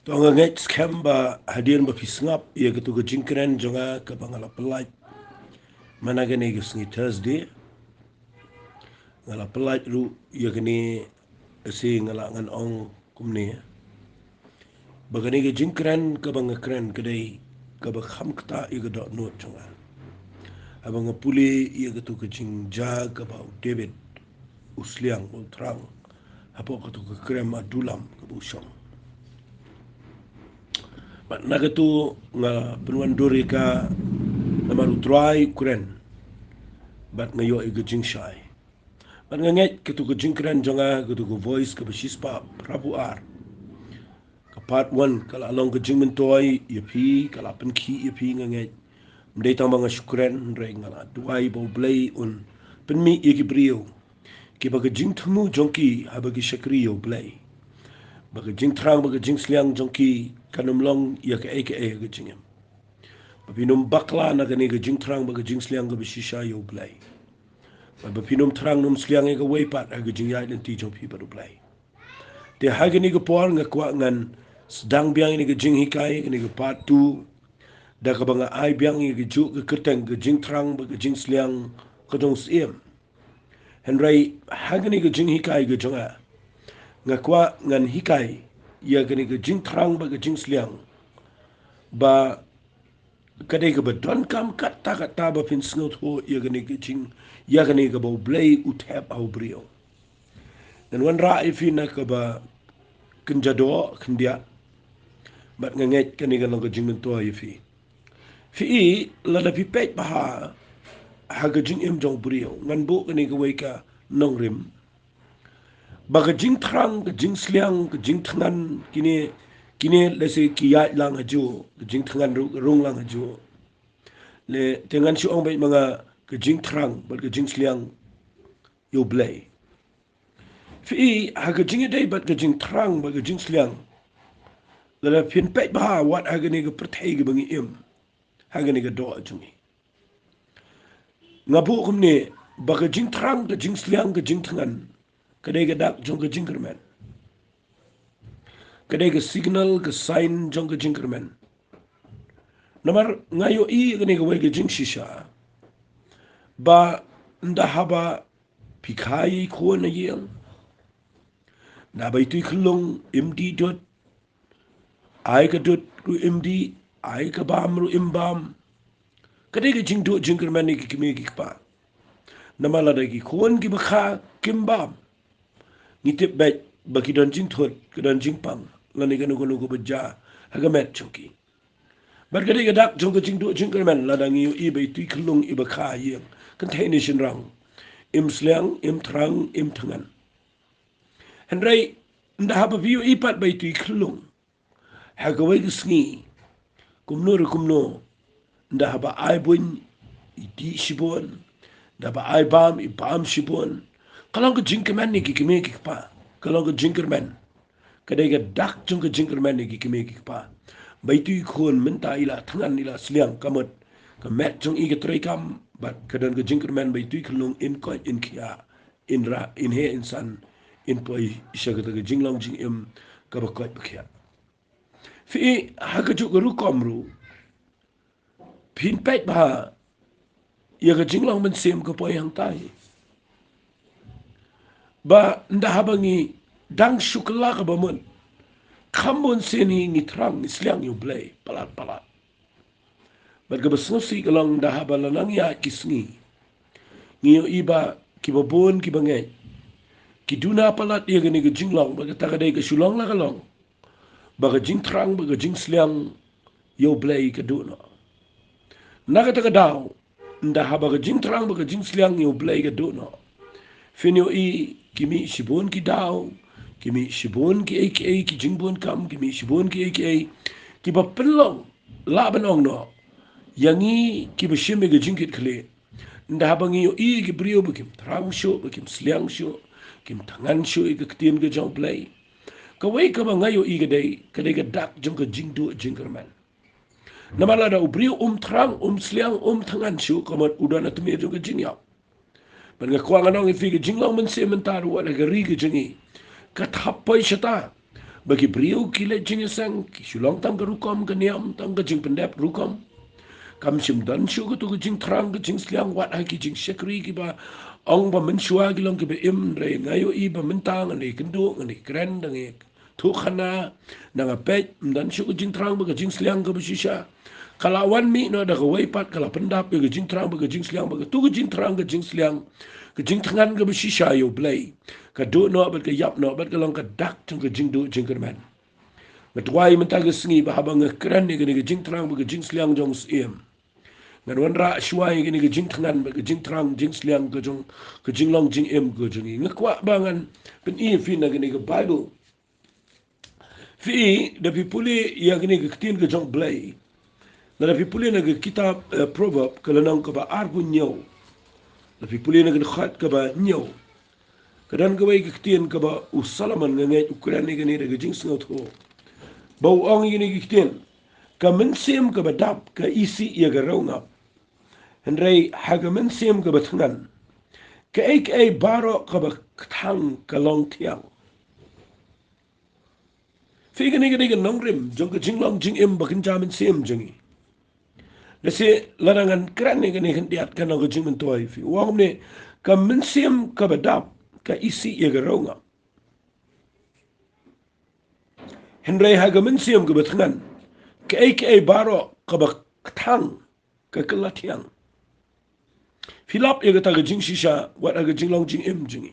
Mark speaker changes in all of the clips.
Speaker 1: Tonga ngej scam ba hadian ba pisngap ia ketu ke jingkren jonga ke bangala pelaj mana gani ke sengi Thursday ngala pelaj ru ia kini si ngala ngan ong kumni bagani ke jingkren ke banga kren kedai ke ba kham kta ia ke dot not jonga abang puli ia ketu ke jingja ke ba David usliang ultrang apo ketu ke krem adulam ke busong Mat naga tu nga penuan duri ka namaru try Ukraine bat ngayo iga jingshai. Bat nganget ketu ke jingkran jonga ketu ke voice ke besispa Prabu ar. Ka part 1 kala along ke jingmentoi yapi kala penki yapi nganget. Mdei tang banga syukran rei ngala duai bau blai un penmi iki brio. Ki baga jingthamu jongki habagi syakriyo blai. Baga jingthrang baga jingsliang jongki kanumlong ya ke eke ke jingem. Bapinum bakla na gani ke jingthrang baga jingsliang ke besisha yo blai. Bapinum thrang num sliang ke weipat aga jingyai nanti jong pi baru blai. Te hagi ni ke por nga kwa ngan sedang biang ini ke jing hikai ni ke part 2 da ka banga ai biang ini ke juk ke keteng ke jingthrang baga jingsliang ke dong Syiem. Henry hagi ni ke jing hikai ke jonga nga kwa ngan hikai ya gani ke jingthrang baga jingsliang ba kadai ke badon kam kata ba pin sngot ho ya gani ke jing ya gani ke bau blai utep au brio dan wan ra ifina ke ba kenjado kendia bat nganget kani ke long ke jing mento ifi fi la da pi pet ba ha ke jing em jong brio ngan bu kani ke wei ka nong rim ba ke jing thrang ke jing sliang ke jing thangan kini lese ki ya lang haju ke jing thangan rung lang haju le dengan si ong bai mga ke jingthrang bat ke jingsliang yo blai fi ha ke jing dai bat ke jingthrang bat ke jingsliang la pin pet ba wat ha ke ni ke perthai ke bangi im ha ke ni ke do jungi ngabu kum ni ba ke jingthrang ke jingsliang ke jingthangan kadai ke dak jong ke jingkerman kadai ke signal ke sign jong ke jingkerman namar ngayo I ke ni ke wai ke jingshisha ba nda haba pikai ko na yeng na bai tu khulung md dot ai ka dot ru md ai ka bam ru imbam kadai ke jing do jing kerman ni ki kimi ki pa na mala da ki kon ki bakha kimbam ni tip bet baki don jing thot ka don jing pang la ni kanu kanu ko beja ha ga met choki bar kadai ke dak jong ka jing do jing kerman la da ngi I bai tu khulung I bakha yeng kan thai ni shin rang im sliang im thrang im thangan henrai nda haba view ipat bai tu khulung ha ga wai sngi kumno nda haba ai bun di shibon nda ba ai bam I bam shibon kalong ka jinkerman ni ki kime ki pa kalong ka jinkerman kadai ga dak jong ka jinkerman ni ki kime ki pa bai tu khon menta ila thangan ila sliang kamat ka met jong I ga trai kam bat kadan ka jinkerman bai tu khulung in ko in kia in ra in he insan in poi isha ka jinglong jing im ka ba ko ba fi ha ka ju ru komru pin pet ba ya ka jinglong men sem ka poi hang tai ba nda habangi dang shukla ka ba mun kambon seni ngi trang ni sliang yu blay palat ba ka ba sosi ka long nda habala lang ya kisngi ngiyo iba ki ba bon ki ba ngai ki duna palat ya gani ka jinglong ba ka takadai ka shulong la ka long ba ka jingthrang ba ka jingsliang yo blay ka duna nakataka daw nda haba ka jingthrang ba ka jingsliang yo blay ka duna finyo I kimi shibon ki daw kimi shibon ki aka ki jingbon kam kimi shibon ki aka ki ba penlong laban ong no yangi ki ba shime ka jingkit khle nda haba ngi yo I ki brio ba kim thrang sho ba kim sliang sho kim tangan sho I ka ktien ka jong blay ka wai ka ba ngayo I kadai ka dak jong ka jingdo jingkerman namala da ubrio thrang sliang tangan shu kamat udana tumir jong ka jingyao ban nga kwa nganong I fi ka jinglong man se mentar wa la ka ri ka jingi ka thappai shata bagi brio kile Jingsliang sulong tang ke rukom ke niam tang ke jing pendep rukom kam sim dan shu ke tu ke Jingthrang ke Jingsliang wat hai ki jing sekri ki ba ong ba men shua ki long ki be im re ngayo i ba mentang ni kendu ni kren dang e tu khana nang a pet dan shu ke Jingthrang ba ke Jingsliang ke shisha kala wan mi no da ke wai pat kala pendap ke Jingthrang ba ke Jingsliang ba ke tu ke Jingthrang ke Jingsliang ke Jingthangan ke shisha yo play ka do no ba ke yap no ba ke long ka dak tung ke jingdu jingkerman Matwai mentag sengi ba habang keren ni ke Jingthrang ba ke Jingsliang Jong Syiem ngan wan ra shuai gini ke Jingthangan ke Jingthrang Jingsliang ke jong ke Jinglong Jingem ke jong ngakwa bangan pen i fi na gini ke Bible fi da pi puli ya gini ke tin ke jong blai na da pi puli na ke kitab proverb ke lanang ke ba arbu nyau da pi puli na ke khat ke ba nyau kadan ke bai ke tin ke ba usalaman ngai ukuran ni gini ke Jingsliang tho bau ong gini ke tin ka mensem ke ba dap ke isi ya ke raungap Henry hagamen siem ke batngan ke ek e baro ke batang ke long tiang fi gani gani ke nongrim jong ke jinglong jingim bakin jamin siem jengi lese larangan kran ni gani hendiat kan ke jingmen toy fi wang ne ke men siem ke badap ke isi ye geronga Henry hagamen siem ke batngan ke ek e baro ke batang ke kelatiang Filap ye kata ke jing shisha wat aga jinglong jingim jengi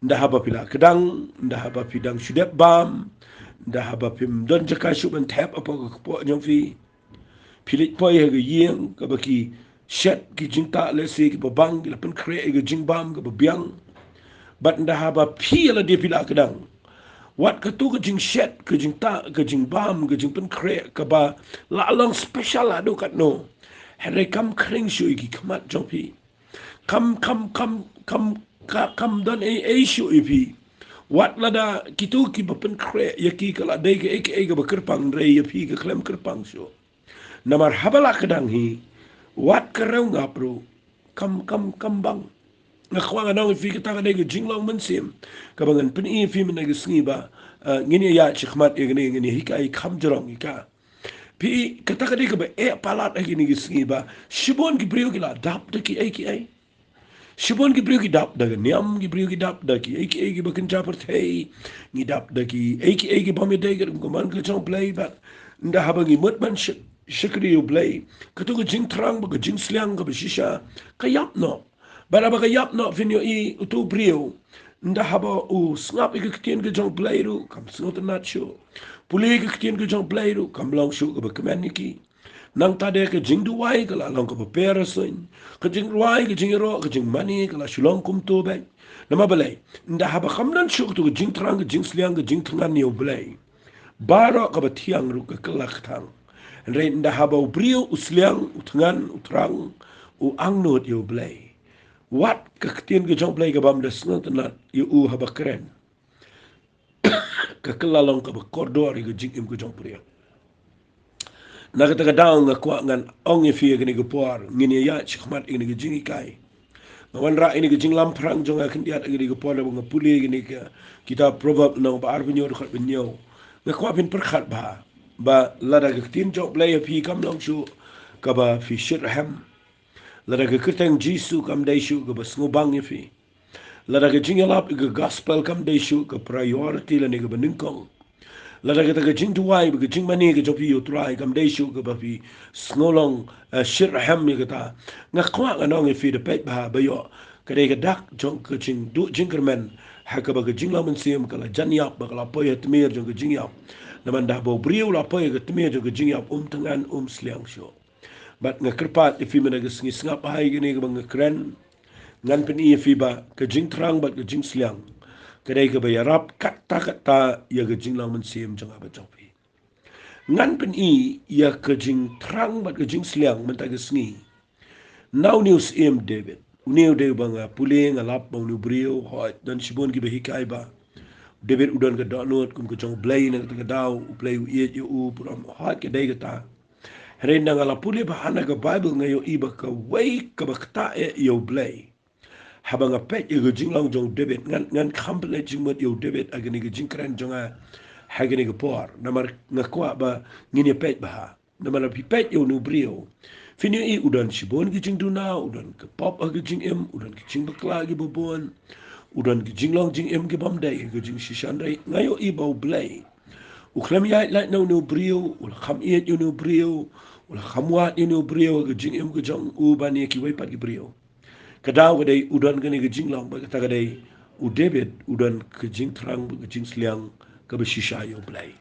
Speaker 1: nda haba pila kedang nda haba pidang sudep bam nda haba pim don jaka shuban tap apa ko po nyong fi pilit po ye ge yeng ka baki shet ki jinta le se ki babang ki lapen kre ge jing bam ke babiang bat nda haba pi la de pila kedang wat ka tu ke jing shet ke jing ta ke jing bam ke jing pen kre ka ba la long special ado kat no Henry kam kring shu ki kamat jong pi kam dan shu ipi wat lada kitu ki bapen kre ya ki kala dai ke ek ga kerpang re ya pi ke klem kerpang sho namar habala kedang hi wat kerau nga pro kam bang nga khwa nga nang fi ka ta dai ke jinglong men sim ka bangan pen i fi men ga sngi ba ngini ya chkhmat e ngini hikai kham jorong ka pi kata dai ke ba e palat agi ni sngi ba shibon ki brio ki la dap de ki ai Shibon ki brio ki dap daga niam ki brio ki dap daki eki bakin japar thei ni dap daki eki bami dagar kuman ke chong play bat nda habangi mutman shikri you play katu ke Jingthrang ba ke Jingsliang ka shisha kayap no bara ba kayap no finyo I utu brio nda haba u snap ke kitien ke chong play ru kam snot na chu puli ke kitien ke chong play ru kam long shu ka kemaniki nang tade ke jing duai ke la long ke pera soin ke jing duai ke jing ro ke jing mani ke la shulong kum to be nama balai nda haba khamnan shuk tu ke Jingthrang ke Jingsliang ke Jingthangan ni balai baro ke batiang ru ke kelak thang re nda haba brio usliang utngan utrang u angnot yo balai wat ke ketien ke jong balai ke bam de snot na yu u haba keren ke kelalong ke kordor ke jing im ke jong brio na kata kadang nga kwa ngan ong fi gani go por ngini ya chkhmat ini go jingi kai wan ra ini go jing lam prang jonga kan dia gani go por nga puli gani ka kita proverb no ba arbu nyor khat binyo nga kwa pin perkhat ba lada ga tin job lay fi kam long shu ka ba fi shirham lada ga kirtang jisu kam dai shu ga bas ngobang fi lada ga jingalap ga gospel kam dai shu ka priority la ne ga beningkong Lada kita ke jing tuai ke jing mani ke jopi utrai kam dei shu ke bafi ngolong shirham ni kata ngakwa nganong fi de pet ba bayo ke dei ke dak jong ke jing du jingkerman ha ke ba ke jing lamun sim kala janyap ba kala poy tmir jong ke jing yap naman dah bo briu la poy ke tmir jong ke jing yap tangan sliang shu bat ngakrpat fi mena ke sngi ngap hai gini ke bang kren ngan pen I fi ba ke Jingthrang bat ke Jingsliang kedai ke bayarap kata ya ke Jinglang mensiem jang apa jopi ngan pen I ya ke Jingthrang bat ke Jingsliang mentag ke sngi now news David new de banga puling alap bang nu brio hot dan sibon ki behikai ba David udan ke download kum ke jong blay na ke daw play u puram hot ke dai ke ta Renda ngala puli ba hana ke Bible ngayo iba ke wai ke bakta yo blay habang apet ye Jinglang jong debit ngan company jingmot yo debit agani Jingkran jonga hagani por namar ngakwa ba ngini pet bah namar pipet yo nu brio fini I udan sibon Jingduna udan ke pop Jingem udan ke Jingbakla bobon udan ke Jinglang Jingem bamdai Jing shishandai ngayo I bau blai uklam yait lait no nu brio ul kham iet yo nu brio ul khamwat yo nu brio Jingem jong u bani ki waipat brio kadau kadai udan kani Jinglang ba kata kadai u debit udan ke Jingthrang ke Jingsliang ke beshisha yo blai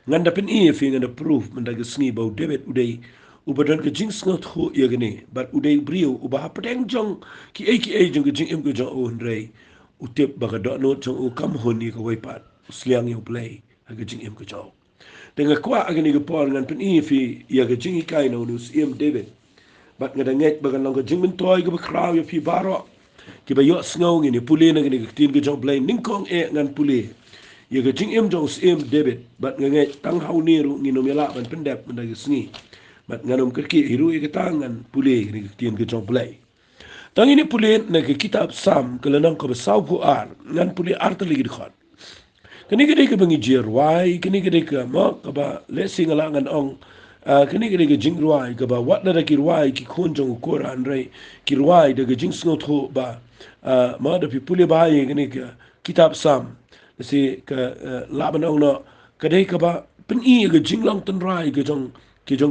Speaker 1: nganda pen fi nganda proof mendaga sngi bau debit udai ubadan ke Jingsngot ho yagani but udai brio ubah pedeng jong ki ai jong ke Jingem ke jong o ndrei utip baga do no jong u kam honi ke waipat sliang yo blai ke Jingem ke jong dengan kwa agani ke por ngan pen fi ya ke Jingi kai no nu Syiem debit bat ngada nget bagan long jing min toy go kraw yo pi baro ki ba yo snow ni puli na ni tin ge jong blay ning kong ngan puli ye ge jing jong Syiem debit bat nget tang hau ni ru ngi no mela ban pendap menda ge sngi bat nganom kerki hiru ge tangan puli ni tin ge jong blay tang ini puli na ge kitab sam kelenang ko besau pu ar ngan puli ar te ligi khot kini gede ke bangi jirwai kini gede ke mo ka ba lesing alangan ong kini gede ke jingruai ka ba wat na ki ruai ki khonjong ko ran rei ki ruai de ke jingsngo tho ba ma da pi pule ba ye kini ke kitab sam si ka laban ong no kede ka ba pen I ke jinglang tan rai ke jong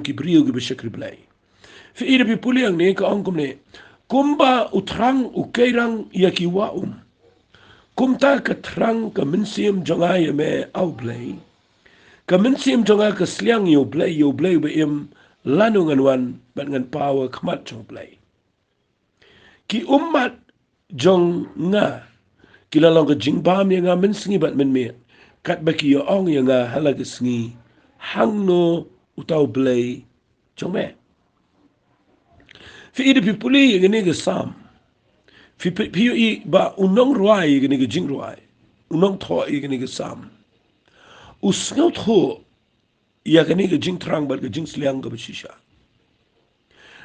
Speaker 1: ki brio ke beshakri blai fi ida pi pule ang ne ka ong kum ne kumba utrang ukairang ya ki wa kumta ka trang ka minsim jonga ye me au blay ka minsim jonga ka sliang yo blay be im lanungan wan bat ngan power khmat jong blay ki ummat jong nga kilalong ka jingbam ye nga minsingi bat men me kat baki yo ong ye nga halag sngi hang no utau blay jong me fi ida pipuli ye ne ga sam Piu I ba unong ruai gini ke jing ruai. Unong tho I gini ke sam. Usngaut ho ya gini ke Jingthrang ba ke Jingsliang ke beshisha.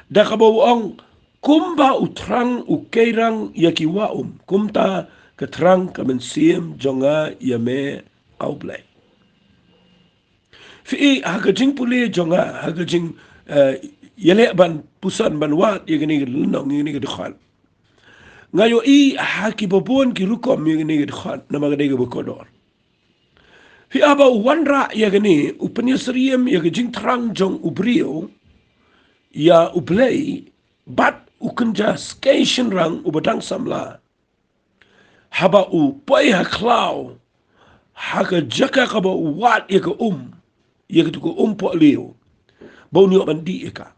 Speaker 1: Da kabau ong kumba utrang ukeirang ya ki waum. Kumta ke trang ke Syiem jonga ya me au blai. Fi ha ke jing puli jonga ha ke jing yele ban pusan ban wat ya gini ke lunong gini ke dekhal. Ngayo I haki bobon ki rukom yang ni khat nama gade ke bokodor fi aba wanra ya gani upanya Syiem ya ke Jingthrang jong ubrio ya ublay bat ukenja station rang ubadang samla haba u poi ha klau haka jaka ka ba wat ya ke ya ke tu po leo bau ni bandi ka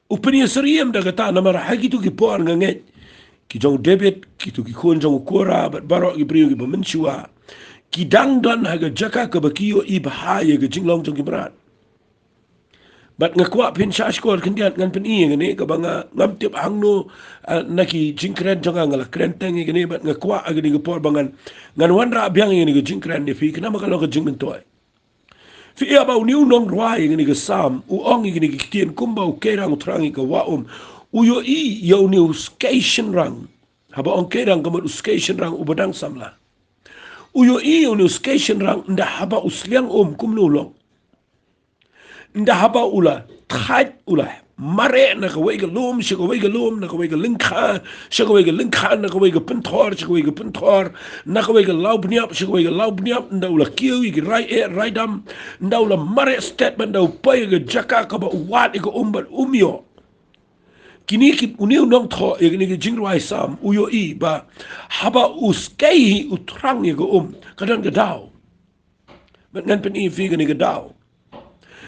Speaker 1: upanya Syiem da kata nama hagi tu ki por nganget ki jong debit ki tu ki khon jong kora bat barok ki brio ki bamenchua ki dangdan haga jaka ka bakiyo I bahaya ke jinglong jong ki berat bat ngakwa pin shashkor kendiat ngan pen I ngene ka banga ngam tip hangno naki jingkren jonga ngala krenteng ngene bat ngakwa agni ke por bangan ngan wanra biang ngene ke jingkren ne fi kenama kalau ke jingmentoy fi aba uniu nong ruai ngene ke sam u ong ngene ke tien kumba u kerang utrangi ke waum uyo I yo new station rang haba ong kerang kamut station rang ubadang samla uyo I yo new station rang nda haba usliang kumnulong nda haba ula that ula mare na ka wega lom shi ka wega lom na ka wega linkha shi ka wega linkha na ka wega penthor shi ka wega penthor na ka wega laubniap shi ka wega laubniap nda ula kiu ki rai dam nda ula mare statement nda upai ga jaka ka ba wat ka umbat umyo kini ki uniu nong tho ye ni ki jingruai sam uyo I ba haba uskei utrang ye go kadang ga dau ngan pen I fi ga ni ga dau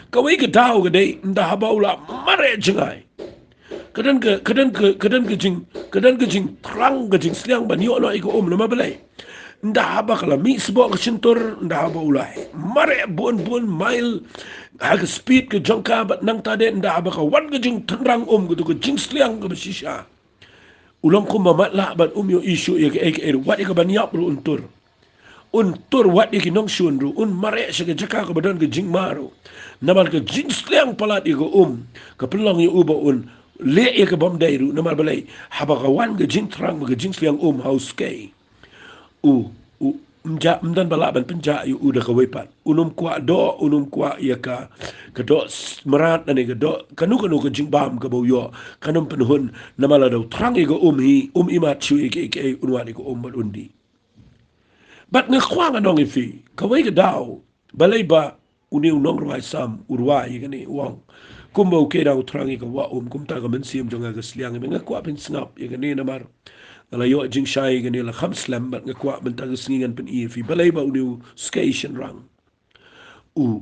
Speaker 1: ka wei ga dau ga dei nda haba ula mare jingai kadang ga jing trang ga jing sliang ban yo no I go lama balai nda haba kala mi sbo ka cintur nda haba ula mare bon mile hag speed ke jongka bat nang tade nda haba ka wan ga jing tanrang gitu ke Jingsliang ke beshisha ulang ko mamat la bat yo issue ye ke wat ke ban yap ru untur wat ye ki nong shun ru mare se ke jaka ka badan ke jing maru namal ke Jingsliang palat ye ke ke pelong ye uba le ya ke bom dai ru na mar balai habagawan ke Jingthrang ke Jingsliang house ke u mdan bala ban penja yu udah ka wepat unum kwa do unum kwa ya ka do merat ane ka do kanu ka jingbam ka bo yo kanum penhun namala do trang ego hi imat chu ke unwani ko bat undi bat nge kwa nong ifi ka we ka daw balai ba uni unong rwai sam urwa ni wang kumbo ke daw trang ego wa kumta ka men Syiem Jong ka sliang nge kwa pin snap ni namar ala yo Jingshai gani la kham slam bat ngakwa benta ngan pen fi balai ba unu station rang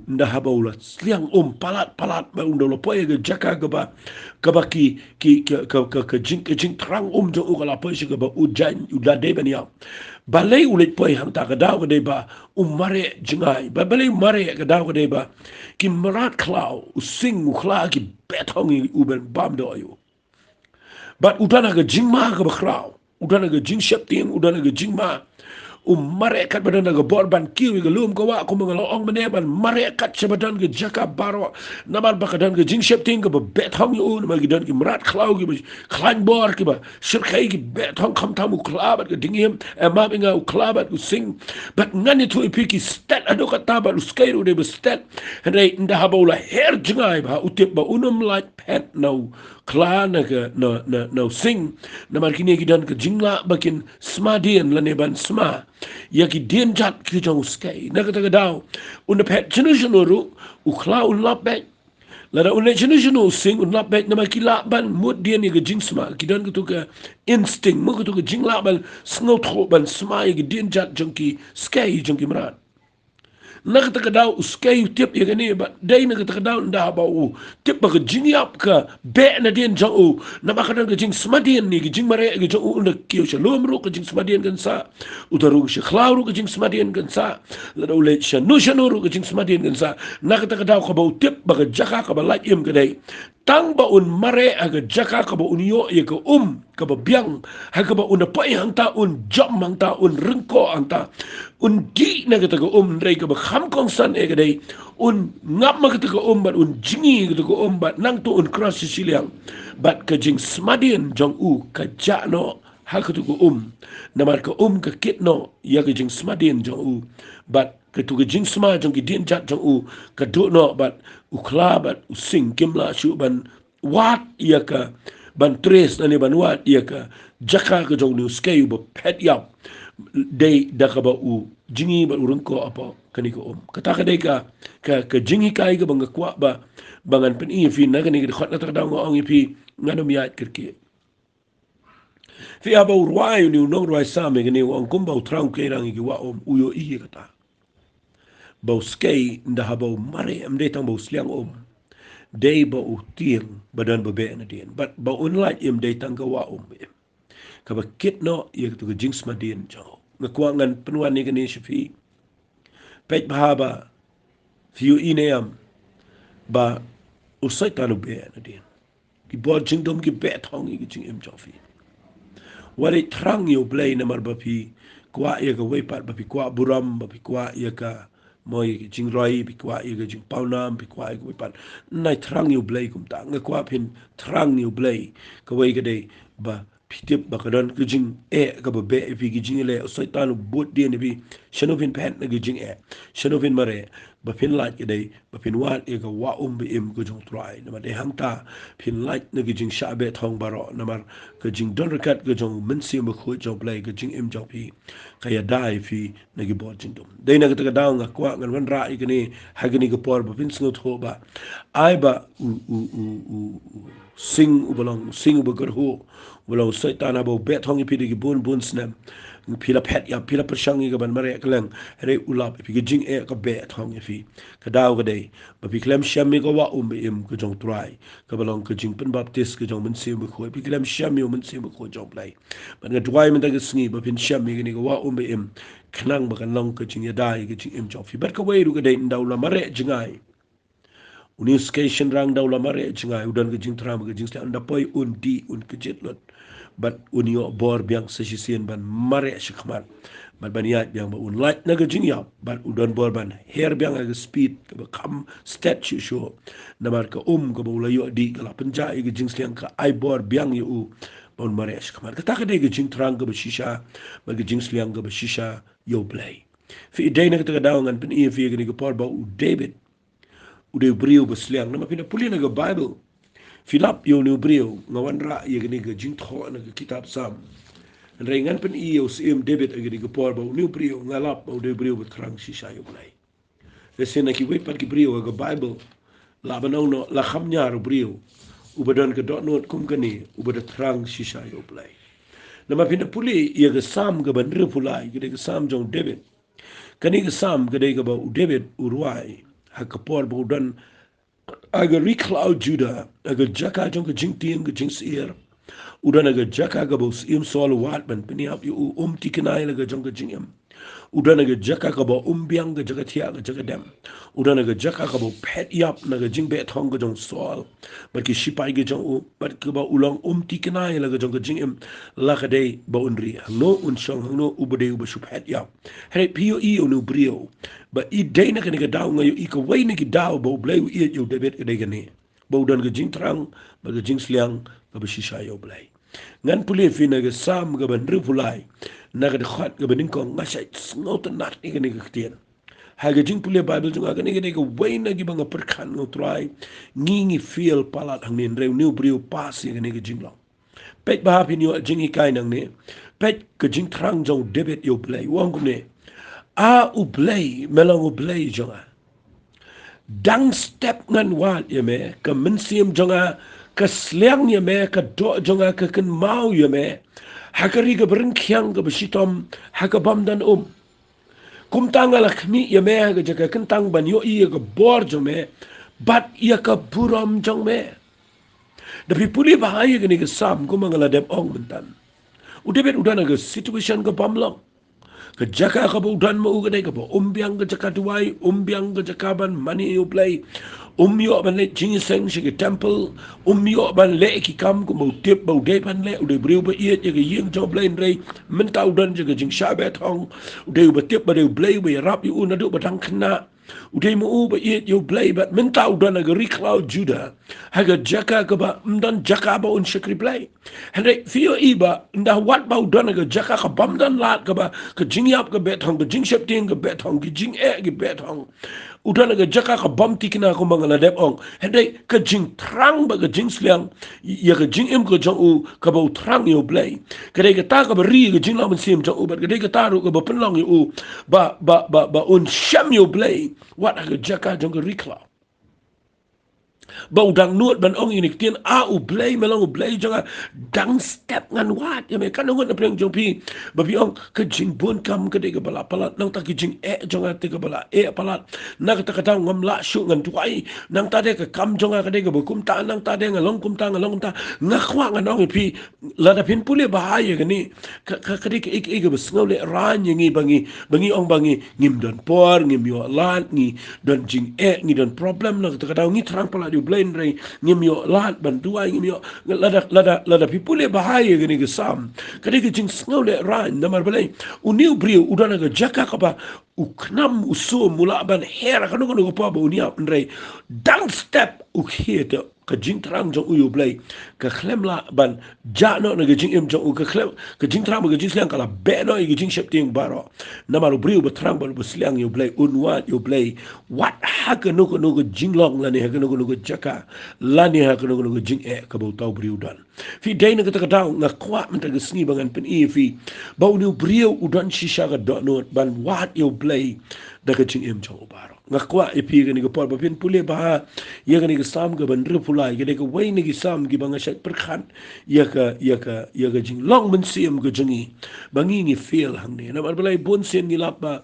Speaker 1: nda habaula sliang palat ba undo lo poe ga jaka ga ba jing trang jo ga la poe ga ba jan u da de ban ya balai ulit poe hang ta ga da ga de ba mare jingai ba balai mare ga da ga de ba ki marat klau sing mu khla ki betong u ben bam do yo but udana ga jingma ga ba khrau udana ga jing shapting udana ga jingma marekat badan ga borban kiwi ga lum ko wa ko mga loong maneban marekat sabadan ga jaka baro namal bakadan ga jing shapting ga bet hong yu na magidan ki marat khlau gi khlan bor ki ba shirkai gi bet hong kham tamu klabat ga dingim ma binga klabat ku sing but ngani tu ipiki stat ado ka taba uskairu de stat rei nda habola her jingai ba utip ba unum like pet no kla na sing na markini gidan ka jingla bakin smadian la neban sma ya ki dien jat ki jong skai na ka daw un pet chinujunu u kla un lap back la da un chinujunu sing un lap back na makila ban mud dien ni ga jing sma gidan ka ka instinct mo ka jingla ban snot tro ban sma ya ki dien jat jongki skai jongki mrat nakata daw uskay tip ya gani ba day nakata daw nda ba tip ba jing yap ka be na den jang na ba kadan jing smadian ni jing mare ga jang na kiyo sha lomro ka jing smadian kan sa utaru sha khlawru ka jing smadian kan sa la daw le sha no sha no ka jing smadian kan sa nakata daw ka ba tip ba jaka ka ba like im ka day tang ba un mare aga jaka ka ba un yo ye ka ka ba biang ha ka ba un pa hang ta un jam hang ta un rengko hang ta un di na ka ta ka rei ka ba kham kong san e ka dei un ngap ma ka ta ka bat un jingi ka ta ka bat nang to un cross Syiem bat ka jing smadian jong ka ja no ha ka ta ka na mar ka ka kit no ya ka jing smadian jong bat ka tu ka jing sma jong ki din jat jong ka do no bat ukla bat sing kimla shu ban wat ya ka ban tres na ni ban wat ya ka jaka ka jong ni skay ba pet yap day da ka ba jingi ba urun ko apa kani ko kata ka day ka jingi kai ka bang kwa ba bangan pen fi na kani khot na ta daw ngong fi nganom ya kirki fi aba urwai ni no rwai sa me ni on kumba utrang ke rang ki wa uyo i kata bau skei nda habau mare amde tang bau sliang day ba tiang badan ba be na din but ba unlike im day tang wa ka ba kit no ye to jings ma din jo na kuangan penuan ni kani shi pet ba fiu ineam ba usai tanu be na din ki bo jingdom ki be thong ki jing im jo fi wari trang yo play na mar ba fi kwa ye ka wei pat ba fi kwa buram ba fi kwa ye ka moi jing roi bi kwa ye jing paunam bi kwa ye pat nai trang yu blai kum ta nga kwa pin trang yu blai ka wei ga dei ba pitip ba ka don ka jing ka ba be fi gi jing le so ta no bot de ni bi shanovin pen na gi jing shanovin mare ba pin la ke dei ba pin wat e ga wa bi im ko jong trai na ma de hang ta pin la na gi jing sha be thong baro na mar ka jing don rakat ga jong men si ma kho jong blai ga jing im jong pi ka ya dai fi na gi bot jing dum dei na ga ta daw nga kwa ngan wan ra i ni ha ga ni ga por ba pin sngo tho ba ai ba sing u ba gar ho belong setan abo bet hong pi de bun snam pila pet ya pila persang ga ban mare klang re ulap pi jing ka bet hong fi ka daw ga dei ba pi klem sham mi ga wa im ko jong try ka belong ka jing pen baptist ka jong men sim ko pi klem sham mi men sim ko jong play ban ga dwai men ta ga sngi ba pin sham mi ga ni ga wa im knang ba kan long ka jing ya dai ga jing im jong fi bat ka wei ru ga dei ndaw la mare jingai unis station rang daw la mare jingai udan ga Jingthrang ga Jingsliang anda poi di un kejet lot bat unio bor biang sesisien ban mare shikman But baniat biang ba un light naga jing yap, but udon bor ban hair biang aga speed ka ba kam statue show. Namar ka ka ba ulayo di ka la penja ga Jingsliang ka ai bor biang yu bon maresh kamar ka ta ka de ga Jingthrang ka ba shisha, ba ga Jingsliang ka ba shisha yo play. Fi idai na ka ta daw ngan pen iya fi ga ni ka por ba u David. Udah beriu besliang nama pina puli na ga Bible. Filap yo ni beriu ngawan ra ye ga ni ga Jingthrang na ga kitab Sam. Rengan pen iyo Syiem David agi di gepor bau new brio ngalap bau de brio berkerang sisa yo mulai. Lesen ki wei pat ki brio aga Bible la banau no la khamnya ro brio ubadan ke dot not kum kani ubada terang sisa yo mulai. Nama pinda puli ia ga Sam ga ban repulai ga de Sam Jong David. Kani ga Sam ga de ga bau David urwai ha kapor bau dan aga recloud Judah aga jaka jong ga Jingthrang ga Jingsier. Udah naga jaka ga bau Syiem soal wat ban peniap yu tikenai laga jong ga Syiem. Udah naga jaka ga bau biang ga jaga tia ga jaga dem. Udah naga jaka ga bau pet yap naga jing bet hong ga jong soal. Bat ki sipai ga jong bat ki bau ulang tikenai laga jong ga Syiem laga dei bau unri hangno shong hangno ubade ubashu pet yap. Hei pio i unu brio. Ba I dei na ga daw ngayo I ka wei na ki daw bau blai I yu David ga dei ga ne. Bau dan ga Jingthrang ba ga Jingsliang ga ba shisha yo blai. Ngan puli fi na ga Sam ga ban ripulai na ga khat ga banin ko ngasai snot nat ni ga ni ga tian ha ga jing puli Bible jung ga ni ga wei na gi banga perkhan ngo try ngi feel palat hang nin rew new brio pas ga ni ga jing long pet ba pin yo jing I kai nang ne pet ga Jingthrang jong David yo play wang ko ne a u play melang u play jonga dang step ngan wat ye me ka min Syiem jonga ka sliang ye me ka do jonga ka kan mau ye me hakari ga bring kyang ga besitom haka bam dan kum tanga la khmi ye me ga jaga kan tang ban yo I ga bor jong me bat ye ka buram jong me da pipuli bahaya ga ni ga Sam ko mangala dep ong bentan udebet udana ga situation ga bamlang ka jaka ka ba udan mo ga ka ba biang ga jaka duai biang ga jaka ban money you play yo ban le Jingsliang shi ga temple yo ban le ki kam ko mo tip ba de ban le ude briu ba ye ga yeng jo play rei min ta udan ga jing sha ba thong ude ba tip ba de play ba rap yu na du ba dang khna ude mo ba ye you play but min ta udan ga recloud Judah ha ga jaka ka ba mdan jaka ba un shikri play hande fio iba nda wat ba udan ga jaka ka bam dan lat ka ba ka jing yap ka bet hong ka jing shep ting ka bet hong ki jing ga bet hong udan ga jaka ka bam tikina ko mangala dep ong hande ka Jingthrang ba ka Jingsliang ya ka Jingim ko jong ka ba Thrang yo play ka de ka ta ka ba ri ka Jinglam Syiem jong ba ka de ka ta ru ka ba penlong yo ba un sham yo play wat ka jaka jong ka rikla bau dang nuot ban ong ini tien a u play melang u play jonga dang step ngan wat ya me kan ngot na pleng jong pi ba pi ong ka jing bun kam ka de ka bala palat nang ta ki jing jonga te ka bala palat na ka ta ka tang ngam la shu ngan tuai nang ta de ka kam jonga ka de ka kum ta nang ta de ngalong kum ta nga khwa ngan ong pi la da pin pule ba ya ni ka de ka ik ba sngaw le ran ngi bangi ong bangi ngim don por ngim yo lat ngi don jing ngi don problem na ka ta ngi Thrang pala blend ray ngimyo lat bantuai ngimyo lada pipule bahaya gini ke Sam kadike jing snole ran namar balai uniu brio udana ga jaka kapa uknam uso mula ban hera kanu kanu pa ba unia ray down step ukhieta ka Jingthrang jong uyu blai ka khlemla ban jano na ga Jingim jong ka khlem ka Jingthrang ga Jingsliang kala be no ga Jing shep ting baro namaru brio ba Thrang ba Sliang yu blai unwat yu blai wat haka no ko Jinglong la ni haka no ko jaka la ni haka no ko Jing ka ba tau brio dan fi dai na ka ta daw nga kwa menta ga sni bangan pen fi ba unu brio udan shisha ga do no ban wat yu blai da ga Jingim jong baro nga kwa pi ga ni ga por ba pin pule ba ya ga ni ga Sam ga ban ripulai ga de ga wai ni ga Sam gi banga shat perkhan ya ka Jinglong men Syiem ga jingi bangi ni feel hang ni na balai bon sen ni lap ba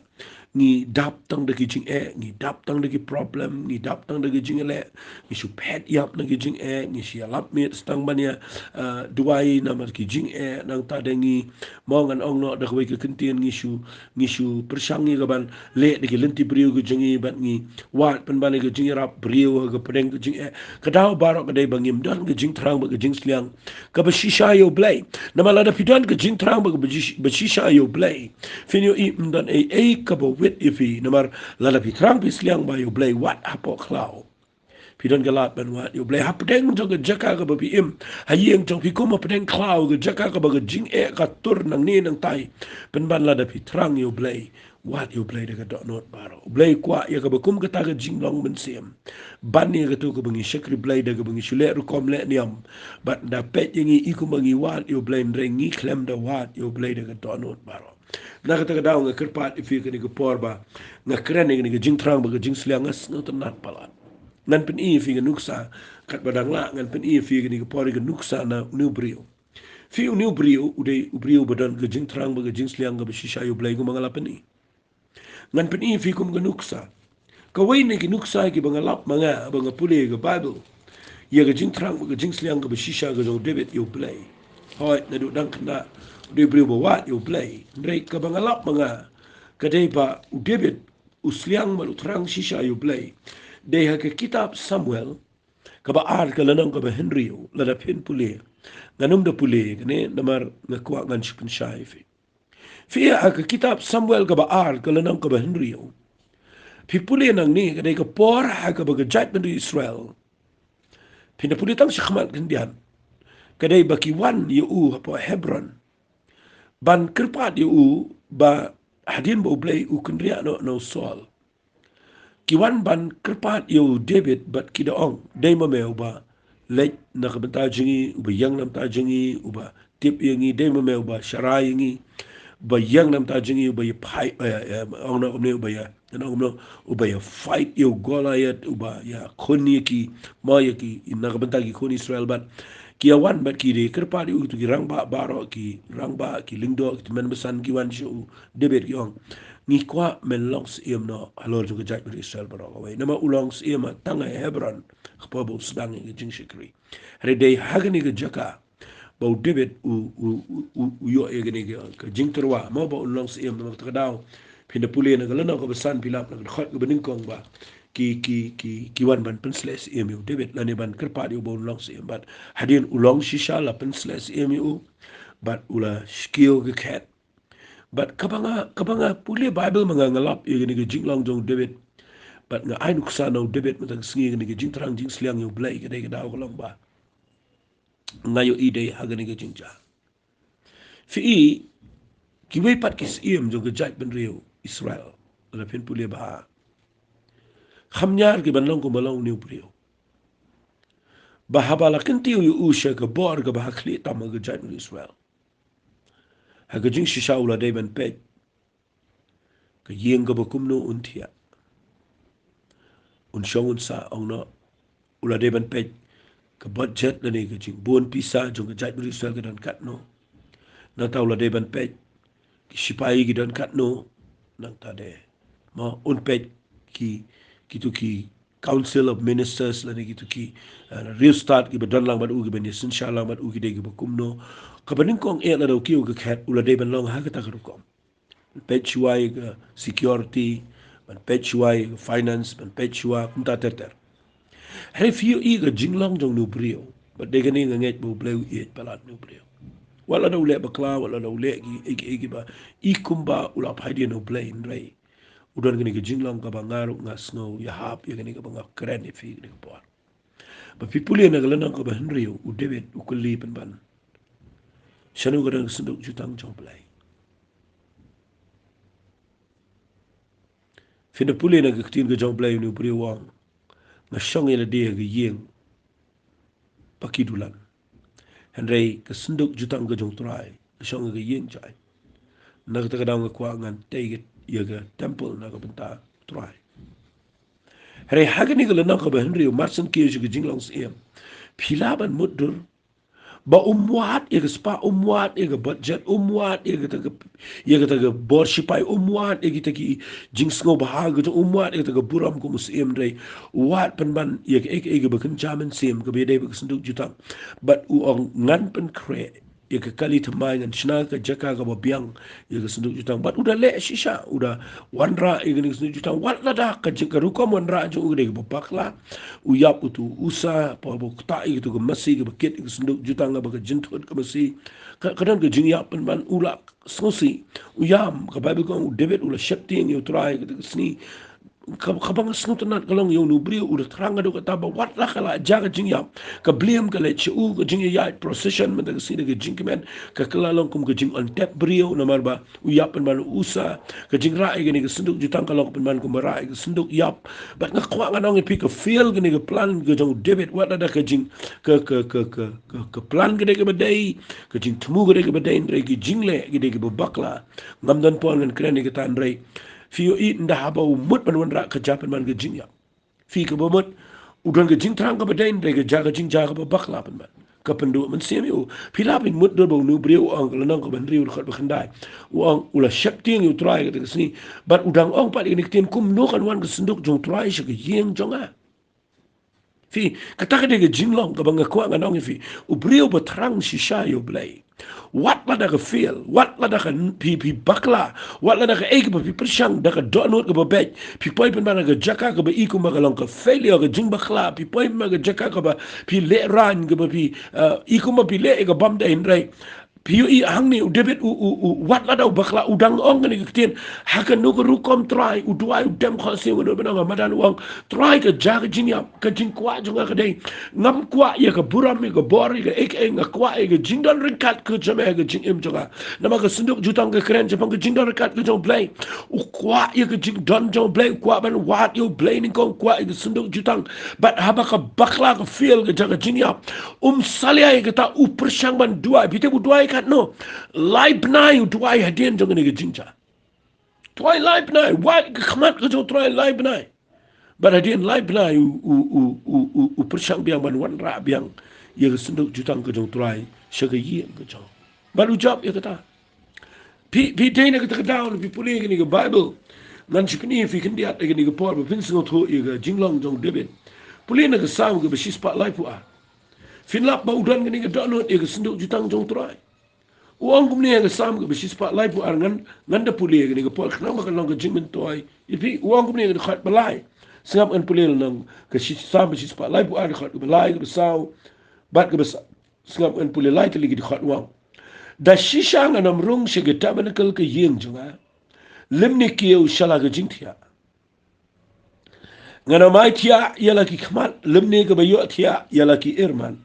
Speaker 1: ngi dap tang de jing ngi dap tang de problem ngi dap tang de jing le ngi su pet yap na jing ngi si lap mi stang bania duai na mar ki jing nang ta de ngi mong an ong no de we ki kentien ngi su persang ngi gaban le de ki lenti brio ki jing bat ngi wat pen ban ki jing rap brio ga pedeng ki jing ka dau barok ka dai bangim dan ki Jingthrang ba ki Jingsliang ka ba shisha yo blai na mala da pidan ki Jingthrang ba shisha yo blai finyo i mdan ka ba wit ifi namar lala pitrang pisliang ba yo blai wat apo klau pidan galat ban wat yo blai hapdeng jo ga jaka ka ba pi im hayeng jong pi kuma pedeng klau ga jaka ka ba ga jing ka tur nang ni nang tai pen ban lada pitrang yo blai wat yo blai de ga dot not baro blai kwa ya ka ba kum ka ta ga jing long ben Syiem ban ni ga tu ka bangi shakri blai de ga bangi shule ru kom le niam bat da pet yengi ikum bangi wat yo blai ngi klem da wat yo blai de ga dot not baro na ka daw nga kerpat ifi ka ni ka porba nga kren ni ka Jingthrang ba ka Jingsliang as no tanat palat ngan pen ifi ka nuksa kat badang la ngan pen ifi ka ni ka por ka nuksa na new brio fi new brio uday brio badan ka Jingthrang ba ka Jingsliang ka shisha yo blay ko mga lapan ni ngan pen ifi kum ka nuksa kaway ni ki nuksa ki bangalap mga puli ka bible ya ka Jingthrang ba ka Jingsliang ka shisha ka jong David yo blay hoy na do dang kana di beri bawa yo play ndrei ka bangalap mga kadai pa David usliang malu terang shisha yo play dei ha ke kitab Samuel ka ba ar ka lanang ka ba Henry yo lada pin pule nganum da pule kene namar ngakwa ngan shipin shaifi fi ha ke kitab Samuel ka ba ar ka lanang ka ba Henry yo pi pule nang ni kadai ka por ha ka ba ga jat ben Israel pina pule tang shkhmat kendian kadai ba kiwan yo u pa Hebron ban kerpat yu ba hadin ba ublay u kendria no sol kiwan ban kerpat yu David bat kidaong day mameu ba lej na kabenta jingi uba yang nam ta jingi uba tip yangi day mameu ba sharai yangi ba yang nam ta jingi uba ya pai ong na umne uba ya uba ya fight yu Goliath uba ya khoni ki ma ki na kabenta ki khoni Israel bat kiawan bat ki de kerpa di utu ki rangba baro ki lingdo ki men besan ki wan shu debet ki ong ngi kwa men long Syiem no halor ju gajat ber Israel baro away nama ulong Syiem tanga Hebron khpo bo sedang ngi jing shikri re dei hagani ga jaka bo debet u yo e gani ka jingterwa mo bo ulong Syiem no ta daw pinda pule na galana ko besan pilap na khot ko bening kong ba ki wan ban pensles emu David lani ban kerpa di ubon long Syiem bat hadin ulong shisha la pensles emu bat ula skill ke cat bat kabanga pule Bible mga ngalap igini ke jinglang jong David bat nga ay nuksa no David matag singi igini ke Jingthrang Jingsliang yu blay kadai kadaw ko lang ba ngayo ide hagani ke jingja fi kiway pat ki Syiem jong ke jait ben riyo Israel la pin pule ba khamnyar ki banlong ko malong niu brio bahabala kenti yu usha ka bor ka bahakli tama ga jait Israel ha ga jing shisha ula day ban pej ka yeng ka bakumno untia un shong un sa ong no ula day ban pej ka budget na ni ka jing buon pisa jong ka jait Israel ka dan kat no na ta ula day ban pej ki shipai ki dan kat no nang ta de ma un pej ki Council of Ministers lani gitu ki real start ki badan lang bad ugi ben inshallah bad ugi de ki bakumno kabanin kong la do ki ugi khat ula de ben long ha ka ta ko pechuai security ban pechuai finance ban pechua kunta ter he fiu i ga jinglong jong nu brio bad de gani nget bu bleu i palat nu brio wala do le bakla wala do le ki ba i kumba ula phaidi no play ndrai udan gani ke jinglang ka bangaru ngas no ya hap ya gani ka banga keren fi ni ko ba pipuli na galana ka ba Henry u David u kulli pen ban shanu gadang sunduk jutang jong play fina puli na ka tin ka jong play ni bri wang na shong ila de ga yeng pakidulan Henry ka sunduk jutang ka jong trai shong ga yeng jai na ka gadang ka ngan te ya ga temple na ka benta try Hare hagani ga lana ka ba Henry marsan ke ju jinglang Syiem philaban mudur ba umwat ya spa umwat ya budget umwat ya kata borshipai umwat ya kita ki jingsngo bahag jo umwat ya kata buram ko musim dai wat penban ya ke bakan jaman sim ke bede bak senduk jutang but uang ngan pen kre ya ke kali temai ngan shna ka jaka ka biang ya ke senduk jutang but udah le shisha udah wanra ya ke senduk jutang wat lada ka jika rukom wanra jo udah ke bakla uyap utu usa pa bok ta itu ke masih ke bakit ke senduk jutang ka jintut ke masih kadang ke jingyap penban ulak sosi uyam ka bible ko David ula shakti yang try ke sini kabang snu tanat kalong yo nu brio udah terang ado kata ba wat lah kala jaga jingyap ka bliam ka le chu ka jingya ya procession men ka sini ka jingkemen ka kalalong kum ka jing on tap brio namar ba uyap penban usa ka jingra gini ka senduk jutang kalong penban kum bara ka senduk yap ba ngakwa nganong pi ka feel gini ka plan ka jong David wat ada ka jing ka plan gini ka badai ka jing temu gini ka badai ndai ki jingle gini ka bakla ngamdan pon ngan kren ka tan rei Fio i nda haba umut pan ra ka japan man ke jingya. Fi ka bomut udan ke Jingthrang ka badain re ka jaga jing jaga ba bakla pan man. Ka pendu man Syiem yo. Pilapin mut do nu breu ang lanang ka ban riu khat bakhandai. Uang ula shakti ngi utrai ka sini. But udang ong pat ni tin kum no kan wan ka senduk jong trai shi ka yeng jonga. Fi kata ka de jinglong ka banga kwa nganong fi. Ubreu batrang shisha yo blai. Wat la da ka feel, wat la da ka pi bakla, wat la da ka eke pi persyang da ka donut ka babet, pi poi pen mana ka jaka ka ba iku magalong ka failure ka jing bakla, pi poi pen mana ka jaka ka ba pi le ran ka ba pi iku ma pi le ka bam da indrai. Piu i hang ni David wat la da bakla udang ong ni kitien hakan no ko rukom try udwai udem khasi ngono benang madan wang try ka jaga jinya ka jing kwa jonga ka dei ngam kwa ya ka buram ka bori ka ek nga kwa ka jingdon rinkat ka jame ka jing im jonga nama ka senduk jutang ka kren japang ka jingdon rinkat ka jong play u kwa ya ka jingdon jong play kwa ban wat yo play ni kong kwa ka senduk jutang but haba ka bakla ka feel ka jaga jinya salia ka ta u persyang ban dua bite bu dua kat no live nai tuai hadien jong ni jinja tuai live nai wat khamat ko tuai live nai but hadien live nai u persyang biang ban wan ra biang ye senduk jutang ko jong tuai shaga yi ko jong baru job ye kata pi dei na kata down pi puli ni ko bible nan chikni fi kindiat ni ko por pin singo tho ye jinglong jong David puli na ka sam ko bishis pa live pu a finlap ba udan ni ko donot ye senduk jutang jong tuai uang kum ni yang sam ke besis pak lai pu arngan nganda puli ke ni ke pol kenapa kan long ke jingmen toy ipi uang kum ni ke khat balai sengap an puli nang ke sam besis pak lai pu ar khat balai ke besau bat ke besau sengap an puli lai ke lagi di khat uang da shisha nganam rung se ke tabernacle ke yeng jonga lemni kieu shala ke jingthia nganamai thia yala ki khmat lemni ke bayo thia yala ki irman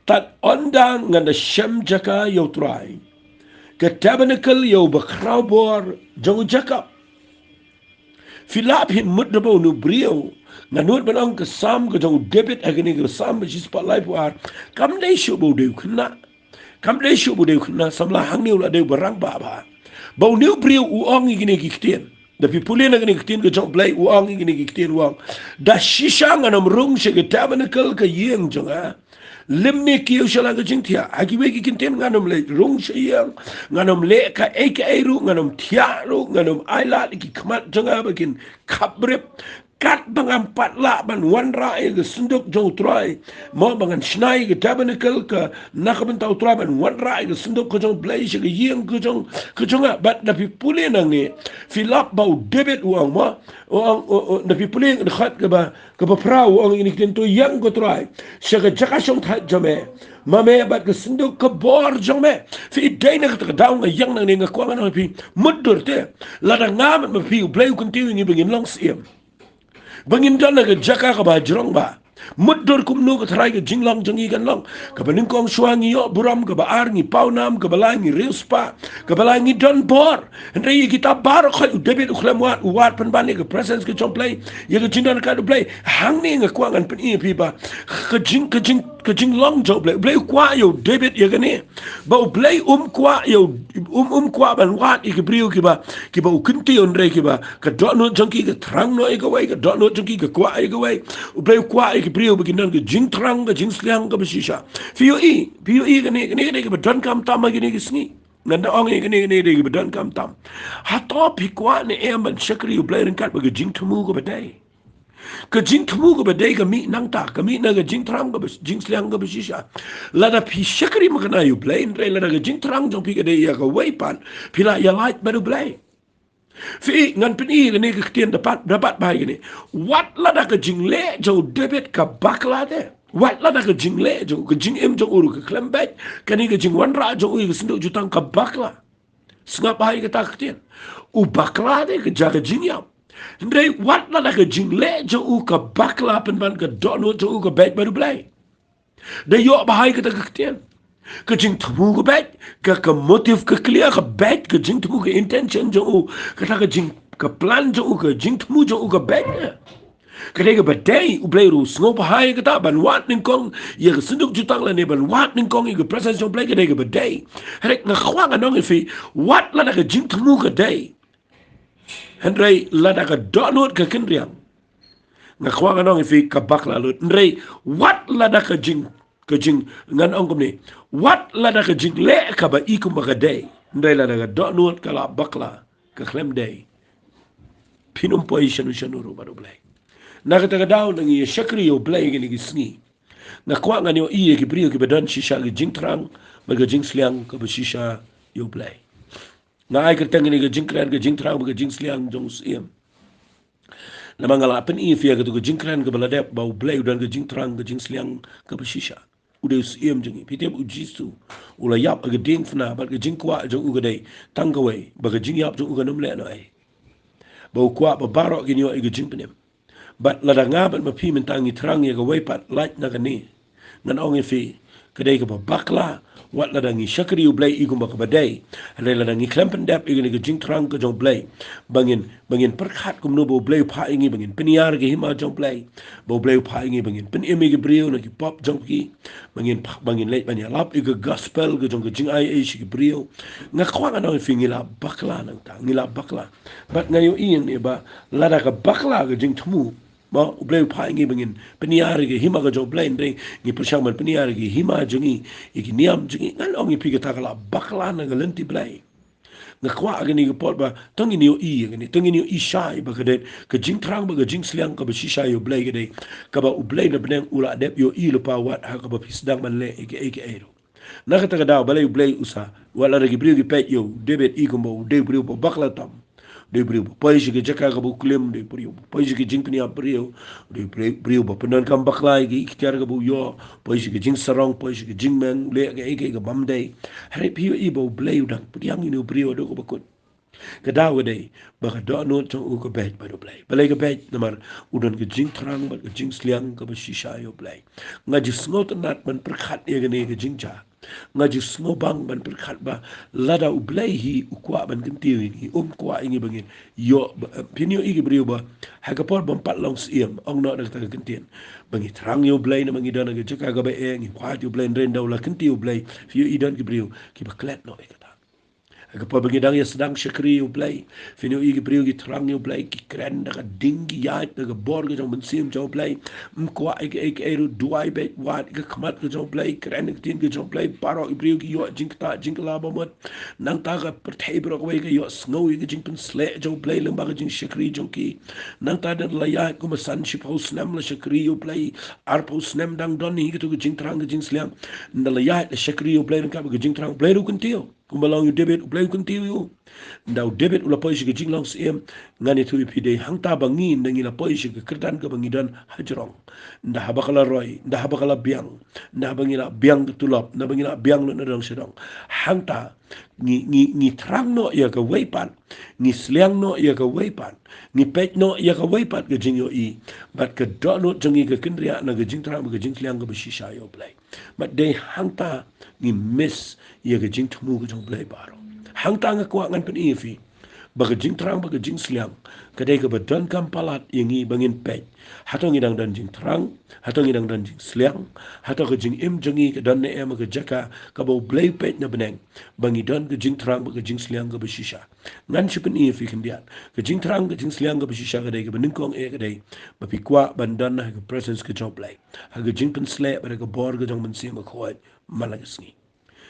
Speaker 1: tat ondang nganda shem jaka yo try ke tabernacle yo bakrabor jong jakap filap hin mudabo nu brio nanut banong ke sam ke jong David agni ke sam jis pa life war kam dei shubu de khna samla hang ni ula de barang ba ba nu brio uong igni ki kitien da pipulin agni kitien ke jong blai uong igni ki kitien uong da shisha nganam rung se ke tabernacle ke yeng jonga limni kiyo shala ka jingthia akiwe ki kinten nganom le rung shiyang nganom le ka ru nganom thia ru nganom aila ki khmat janga bakin khabrip kat bangam patla ban wanra e sunduk jong trai mo bangan snai ke tabernacle ka nakaban tau trai ban wanra e sunduk ko jong blai shi ke yeng ko jong bat na pi pule nang ni filap bau David uang mo uang na pi pule khat ke ba prau uang ini kento yang ko trai shi ke jaka shong tha jame mame bat ke sunduk ke bor jong me fi dai na ka daung yang nang ni ngakwa nang pi mudur te la da ngam ma pi blai ko continue ni bengin long Syiem bangin dan ke jaka ka ba jrong ba mudur kum no ka tharai ke jinglang jangi kan long ka baning kong swangi yo buram ka ba arngi paunam ka balangi reuspa ka balangi don bor ndai kita bar khoi David khlamwat wat pan bani ke presence ke chomplay ye ke jindan ka do play hang ni nga kwangan pen i pi ba ka jing ke jing long jo blay kwa yo David ya gane ba blay kwa yo kwa ban wat ik brio ki ba ukinti on re ki ba ka do no jonki ka trang no ik wai ka do no jonki ka kwa ik wai blay kwa ik brio begin nan ke Jingthrang ka Jingsliang ka besisha POE gane ka don kam tam gane ki sngi nganda ong gane ke don kam tam hatop hikwa ne em shakri blay ren kat ba ke Jingthamu ko badai ke Jingthamu ko badai ka mi nang ta ka mi na ke Jingthrang ka Jingsliang ka besisha lada pi shakri makana you blay re lada ke Jingthrang jong pi ka de ya ka wai pan pila ya light baru blay fi ngan peni gane ke ketian dapat bahai gane wat lada ke jingle jo David ka bakla de wat lada ke jingle jo ke jingem jo uru ke klembet kani ke jingwan ra jo uru ke sinduk jutang ka bakla sengap bahai ke tak ketian u bakla de ke jaga jingyam ndai wat lada ke jingle jo u ka bakla penban ke dono jo u ke bet baru blai de yo bahai ke tak ketian ke Jingthamu ke bet ke motif ke clear ke bet ke Jingthamu ke intention jo ke tak ke plan jo ke Jingthamu jo ke bet ke badai u blai ru sngo bahai ke ta ban wat ning kong ye ke sinduk jutang la ne ban wat ning kong ke presence jo blai ke badai rek nga khwang anong fi wat la ke Jingthamu ke dai Henry lada ka donut ke kendriang nga khwang anong fi ka bakla lut ndrei wat lada ka jing ngan ongkom ni wat lada ka jing le ka ba ikum ba day ndrei lada ka donut ka la bakla ka khlem day pinum position shanu ru baru blai na ka ta daw nang ye shakri yo blai ge ni sngi na khwang anyo iye ki brio ki badan shisha ge Jingthrang ba ge Jingsliang ka ba shisha yo blai na ai kertang ni ke Jingthrang ke Jingsliang Jong Syiem na mangala pen i fia ke Jingthrang ke baladep bau blai dan ke Jingthrang ke Jingsliang ke besisha udah Syiem jengi pitep ujisu ula yap ke ding fna ba ke Jingkwa jong ugadai tangawai ba ke Jingyap jong uganum le no ai bau kwa ba barok ke nyo ke Jingpenem bat lada ngabat ma pi mentangi terang ye ke waipat light na ke ni ngan ong fi kedai ke bakla wat ladangi syakri ublay igum ba kabadai alai ladangi klempen dap igini ke Jingthrang ke jong blay bangin perkhat kumno bo blay pha ingi bangin peniar ke hima jong blay bo blay pha ingi bangin pen emi ke brio na ki pop jong ki bangin late banya lap ige gospel ke jong ke jing ai ke brio nga khwang anong fingi la bakla nang ta ngila bakla bat ngayo ieng ne ba lada ka bakla ke Jingthamu ma ublay pha ingi bangin peniar ke hima ke jong blay ndeng ngi persyaman peniar ke hima jongi iki niam jongi ngan ongi pi ta kala bakla na galenti blay nga kwa agani ke pot ba tangi ni i agani tangi ni i shai ba kede ke Jingthrang ba ke Jingsliang ka ba shisha yo blay kede ka ba ublay na beneng ula dep yo i lupa wat ha ka ba pisdang man le eke ero na ka ta daw balay ublay usa wala ragi brio ki pet yo David i kumbo de brio ba bakla tam de brio pois ke jaka ka bu klem de brio pois ke Jingpni a brio de brio ba penan kam bakla ki ikhtiar ka bu yo pois ke Jingsarong pois ke Jingmeng le ke bamdai hari pio i bo blay udang yang inu brio do ko bakut kedawe dei ba do no to ko bet ba do blay balay ke bet namar udan ke Jingthrang ba ke Jingsliang ka ba shisha yo blay ngaji sngot nat man perkhat ye gane ke Jingcha ngaji snobang ban perkhat ba lada ublay hi ukwa ban kentiu ni kwa ingi bangin yo pinyo igi brio ba hagapor bam pat long Syiem ong no da ta kentien bangi thrang yo blay na bangi dana ke jaka ga ba e ngi kwa yo blay ren daw la kentiu blay fiyo idan ke brio ki ba klet no e Agapal bagi dang ya sedang syakri yo blay fino igi brio gi thrang yo blay ki kren da dinggi ya da bor ga jong bensim jong blay mkwa ik eru duai bet wat ga khamat ga jong blay kren ga tin ga jong blay paro i brio gi yo jingta jingla ba mot nang ta ga perthai bro ga ga yo snow ga jingpen sle jong blay lamba ga jing syakri jong ki nang ta da la ya ko ma san shi pos nam la syakri yo blay ar pos nam dang don ni ga to ga Jingthrang ga Jingsliang ndala ya syakri yo blay ga Jingthrang blay ru kuntio kumbalang yu David ublay kuntiu yu ndaw David ula poisi ke Jinglang Syiem ngani tu ipide hangta bangi nangi la poisi ke kerdan ke bangidan hajrong nda habakala roy nda habakala biang nda bangila biang tulop nda bangila biang no nadang sedong hangta ni thrang no ya ke weipan ni sliang no ya ke weipan ni pet no ya ke weipat ke Jingyo i bat ke do no jangi ke kendria na ke Jingthrang ke Jingsliang ke beshisha yo blay but de hangta ni miss ia ke Jingthamu ke jong blay baro hangta nga kwa ngan pen ifi baga Jingthrang baga Jingsliang kadai ka badon kam palat ingi bangin pej hatong idang dan Jingthrang hatong idang dan Jingsliang hatong ka jing im jangi ka dan ne em ka jaka ka bau blay pej na beneng bangi don ka Jingthrang baga Jingsliang ka bashisha ngan shipen i fi kendiat ka Jingthrang ka Jingsliang ka bashisha kadai ka beningkong kadai bapikwa bandan na ka presence ka joblay ha ka jingpen sle pada ka bor ka jong mensi ma khoy malagasni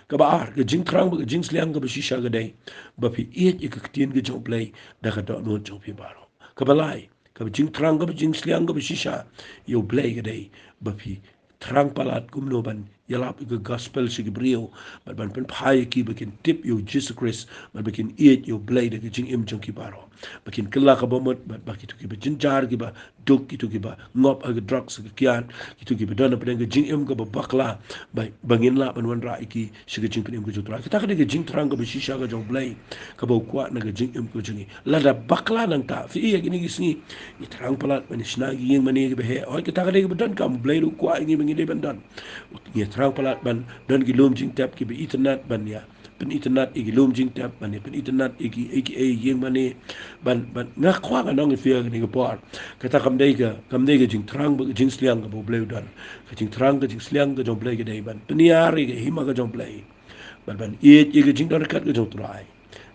Speaker 1: kabaar ke Jingthrang ke Jingsliang ke bashisha ke dai bapi iet ke ketien ke jong play da ka dot no jong pi baro kabalai ke Jingthrang ke Jingsliang ke bashisha yo play ke dai bapi terang palat kumno ban yalap ke gospel si brio ban pen pai ki bakin tip yo Jesus Christ ban bakin iet yo play de ke jing im jong ki baro bakin kala ka bomot baki tu ki ba jinjar ki ba duk ki tu ki ba ngop ag drugs ki kian ki tu ki ba dona pen ke jing im ka ba bakla ba bangin la ban wan ra iki si ke jing pen im ko jutra kita ka de ke jing terang ka ba shisha ka jong play ka ba kwa na ke jing im ko jingi la da bakla nang ta fi iya gini gisni ni terang palat man isna gi yeng mani ke be he oi kita ka de ke ba don kam play ru kwa ngi bangi de ban don ni terang palat ban don gi lom jing tap ki be internet ban ya pen internet igi lom jing tap ban pen internet igi yeng mani ban ngak kwa ka nong fi ni ko por kata kam dei ga jing thrang ba jing sliang ga bo bleu dan ka jing thrang ga jing sliang ga jong blei ga dei ban peniari ga hima ga jong blei ban ye ga jing dor kat ga jong trai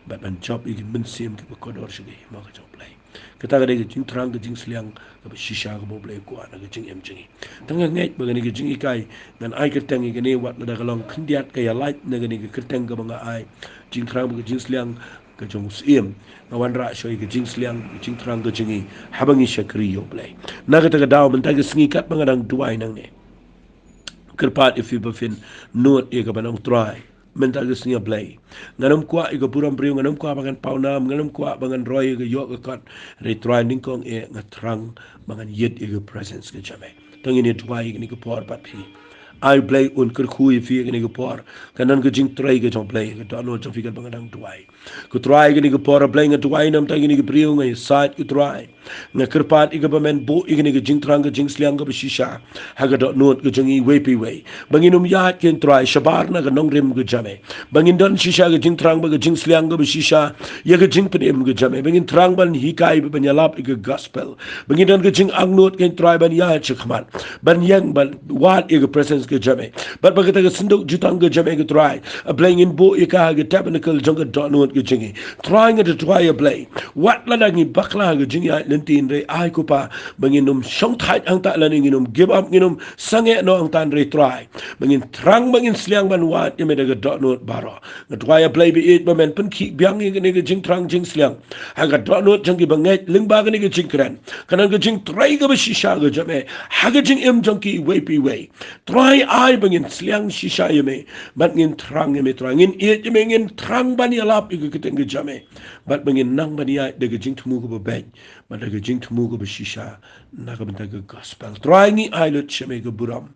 Speaker 1: ban job igi men sim ga ko dor shi ga hima ga jong blei kata ga dei ga jing thrang ga jing sliang ga shisha ga bo blei ko na ga jing em jing tang ngai ba ga ni ga jing ikai dan ai ka tang ga ni wat na ga long khindiat ka ya light na ga ni ga kerteng ga ba ai jing thrang ga jing sliang ke jong Syiem ngawan ra shoy ke Jingsliang Jingthrang ke jingi habangi shakri yo play naga taga daw men taga singi kat bangadang duai nang ne kerpat if you befin note e ka banang try men taga singi play nganam kwa e ka puram priu nganam kwa bangan paunam nganam kwa bangan roy ke yo ka kat re try ning kong e ngatrang bangan yet e ka presence ke jame tangi ne duai ni ka por pat phi ai play un ker khui fi ni ko por kanan ko jing trai ke jong play ko no jong fi kan bang dang tuai ko try ke ni ko por play ngat tuai nam ta ni ko priu ngai side ko try na ker pat i ko men bo i ni ko jing trang ko jing sliang ko shisha ha ga do no ko jong i we pi we bangin ya ken try shabar na ko nong rim ko jame bangin don shisha ko jing trang ba ko jing sliang ko shisha ya ko jing pen em ko jame bangin trang ban hi kai ban ya lap ko gospel bangin don ko jing ang not ken try ban ya chkhman ban yang ban wat i ko presence ke jame but bagata ke sinduk jutang ke jame ke try a playing in bo ika ke tabernacle jonga donut ke jingi trying to try a play what la ngi bakla ke jingi lentin re ai ko pa banginum song thai ang ta lan nginum give up nginum sange no ang tan re try bangin trang bangin sliang ban wat yeme de donut baro ke try a play be it men pen ki byang ngi ke jing trang jing sliang ha ga donut jangi bangai ling ba ke jing kran kanan ke jing try ke shisha ke jame ha ke jing em jong ki way pi way try ai bangin sliang shisha yeme bat ngin trang yeme trang ngin iet yeme ngin trang bani alap iku keteng ke jame bat bangin nang bani ai de jing tumu ko be bat de jing tumu ko shisha na ka benta ke gospel try ngi ai lut sheme ke buram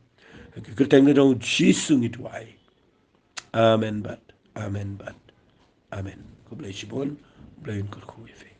Speaker 1: ke keteng ke dong jisu ngi tuai amen bat amen ko bless you bon blain ko khu